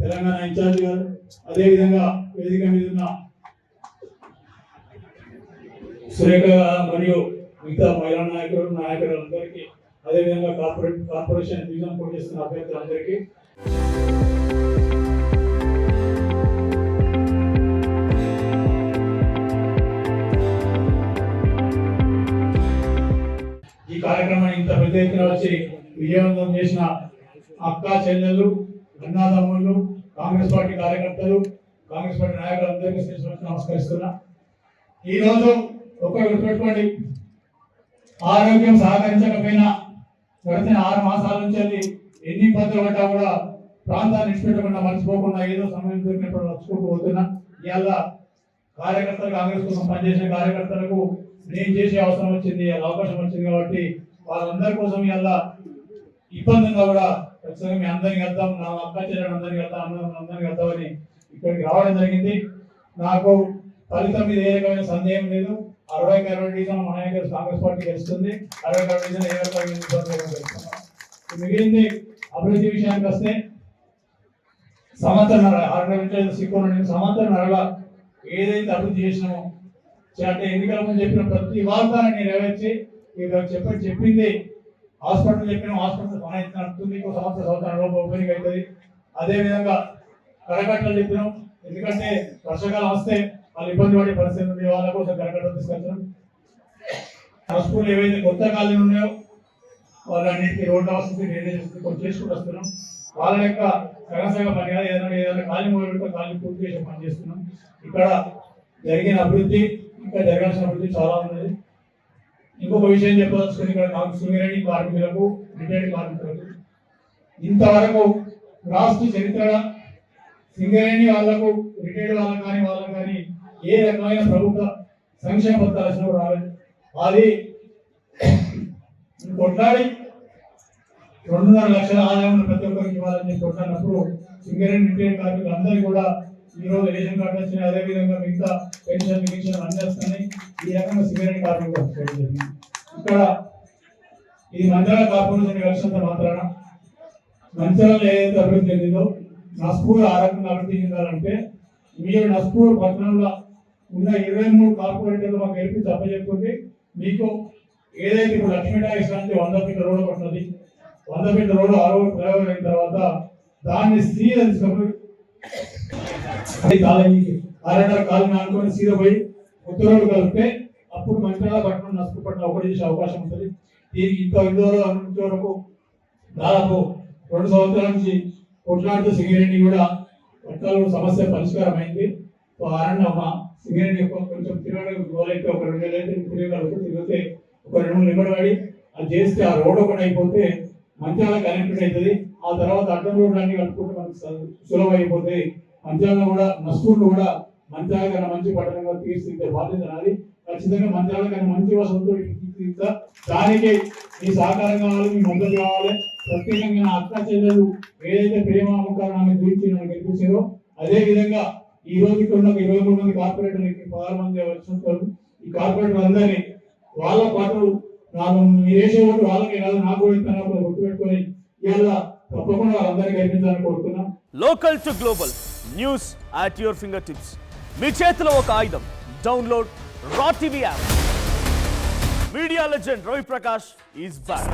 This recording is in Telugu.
తెలంగాణ ఇన్ఛార్జ్ గారు, అదేవిధంగా వేదిక మీద ఉన్న సురేఖ మరియు మిగతా మహిళా నాయకులందరికీ, అదేవిధంగా కార్పొరేషన్ డివిజన్ పోటీ చేస్తున్న అభ్యర్థులందరికీ ఈ కార్యక్రమాన్ని ఇంత పెద్ద ఎత్తున వచ్చి విజయవంతం చేసిన అక్క చెల్లెళ్ళు, అన్నాదమ్ముళ్ళు, కాంగ్రెస్ పార్టీ కార్యకర్తలు, కాంగ్రెస్ పార్టీ నాయకులందరికీ నమస్కరిస్తున్నా. ఈ రోజు ఒక్కరు గుర్తుపెట్టుకోండి, ఆరోగ్యం సహకరించకపోయినా గడిచిన 6 మాసాల నుంచి ఎన్ని ఇబ్బందులు పడ్డా కూడా ప్రాంతాన్ని ఇచ్చిపెట్టకుండా మర్చిపోకుండా ఏదో సమయం దొరికినప్పుడు వచ్చుకుంటూ పోతున్నా. ఇవాళ కార్యకర్తలు, కాంగ్రెస్ కోసం పనిచేసే కార్యకర్తలకు నేను చేసే అవసరం వచ్చింది, అవకాశం వచ్చింది కాబట్టి వాళ్ళందరి కోసం ఇవాళ ఇబ్బందిగా కూడా ఖచ్చితంగా మీ అందరికి వెళ్తాం, నా అక్క చెల్లెలు అందరికి వెళ్తాం, అందరికి వెళ్తామని ఇక్కడికి రావడం జరిగింది. నాకు ఫలితం మీద ఏ రకమైన సందేహం లేదు. 60 డివిజన్ మన కాంగ్రెస్ పార్టీ గెలుస్తుంది. 60 డివిజన్ ఏ రకమైన గెలుస్తున్నాం. మిగిలింది అభివృద్ధి విషయానికి వస్తే సంవత్సరంన్నర 6 సంవత్సరంన్నరగా ఏదైతే అభివృద్ధి చేసినామో అంటే ఎన్నికల ముందు చెప్పిన ప్రతి వాగ్దానాన్ని నెరవేర్చి చెప్పింది హాస్పిటల్ చెప్పిన హాస్పిటల్ నడుస్తుంది. ఇంకో సంవత్సరం ఓపెనింగ్ అవుతుంది. అదేవిధంగా కరకట్టలు చెప్పినాం, ఎందుకంటే వర్షాకాలం వస్తే వాళ్ళు ఇబ్బంది పడే పరిస్థితి ఉంది, వాళ్ళ కోసం కరకట్టలు తీసుకొచ్చినాం. స్కూల్ ఏవైతే కొత్త కాలేజీలు ఉన్నాయో వాళ్ళన్నింటికి రోడ్డు వస్తుంది, చేసుకుంటూ వస్తున్నాం. వాళ్ళ యొక్క సగసగ పని ఏదైనా ఖాళీ మూడు ఖాళీ పూర్తి చేసే పని చేస్తున్నాం. ఇక్కడ జరిగిన అభివృద్ధి, ఇంకా జరగాల్సిన అభివృద్ధి చాలా ఉన్నది. ఇంకొక విషయం చెప్పదలుచుకుని, ఇక్కడ నాకు సింగరేణి కార్మికులకు, రిటైర్డ్ కార్మికులకు ఇంతవరకు రాష్ట్ర చరిత్ర సింగరేణి వాళ్లకు, రిటైర్డ్ వాళ్ళకు కానీ ఏ రకమైన ప్రభుత్వ సంక్షేమ పథకాలు రాలేదు. అది కొట్లాడి 2.5 లక్షల ఆదాయం ప్రతి ఒక్కరికి ఇవ్వాలని కొట్లాడినప్పుడు సింగరేణి రిటైర్డ్ కార్మికులు అందరికీ కూడా ఈరోజు రేషన్ కార్డు వచ్చినాయి. అదేవిధంగా మిగతా పెన్షన్ అన్ని వస్తున్నాయి. ఈ రకంగా సింగరేణి కార్మికులు ఇక్కడ ఇది మంచిర్యాల కార్పొరేషన్ కలిసినంత మాత్రాన మంచిర్యాలలో ఏదైతే అభివృద్ధి చెందిందో నస్పూర్ ఆ రకంగా అభివృద్ధి చెందాలంటే మీరు నస్పూర్ పట్టణంలో ఉన్న 23 కార్పొరేటర్లు మాకు గెలిపించి అప్పచెప్పుకుంటే మీకు ఏదైతే ఇప్పుడు లక్ష్మీనారాయణ 100 ఫీట్ల రోడ్డు పడుతుంది. 100 ఫీట్ల రోడ్డు 60 ఫ్లైఓవర్ అయిన తర్వాత దాన్ని సీదా తీసుకొని కాలనీ అనుకుని సీదా పోయి ఉత్తరోడ్డు కలిపితే అప్పుడు మంచిర్యాల పట్టణం నస్పూర్ పట్టణం ఒకటి చేసే అవకాశం ఉంటుంది. దీనికి ఇంకా ఇంత వరకు దాదాపు 2 సంవత్సరాల నుంచి కొట్లాడుతూ సింగరేణి కూడా పట్టాల సమస్య పరిష్కారం అయింది. మా సింగరేణి కొంచెం తిరగడం గోలైతే ఒక 2 నెలలు అయితే తిరిగితే ఒక 2 నిమిషాలు పడి అది చేస్తే ఆ రోడ్ ఒకటి అయిపోతే మంచిర్యాల కనెక్టెడ్ అవుతుంది. ఆ తర్వాత అడ్డం రోడ్లు అన్ని కలుపుకుంటే మనకు సులభం అయిపోతాయి. మంచిర్యాల కూడా నస్పూర్లు కూడా మంచిర్యాల కన్నా మంచి పట్టణంగా తీర్చిదిద్దే బాధ్యత నాది. ఖచ్చితంగా మంచిర్యాల కన్నా మంచి వసతులు దానికి మీ సహకారం కావాలి, మీ మద్దతు కావాలి. ప్రత్యేకంగా నా అక్క చెల్లెలు ఏదైతే ప్రేమ అమ్మకాలను గురించి నన్ను గెలిపించారో అదే విధంగా ఈ రోజు ఇక్కడ ఉన్న 23 మంది కార్పొరేటర్లు 16 మంది వచ్చిన ఈ కార్పొరేటర్ అందరినీ వాళ్ళ పాటు నాకు మీరేసే ఓటు వాళ్ళకి కాదు, నాకు కూడా ఇస్తాను గుర్తుపెట్టుకొని ఇవాళ తప్పకుండా వాళ్ళందరినీ గెలిపించాలని కోరుతున్నాం. Local to global news at your finger tips. మీ చేతిలో ఒక ఆయుధం. Download R TV app. Media legend Ravi Prakash is back.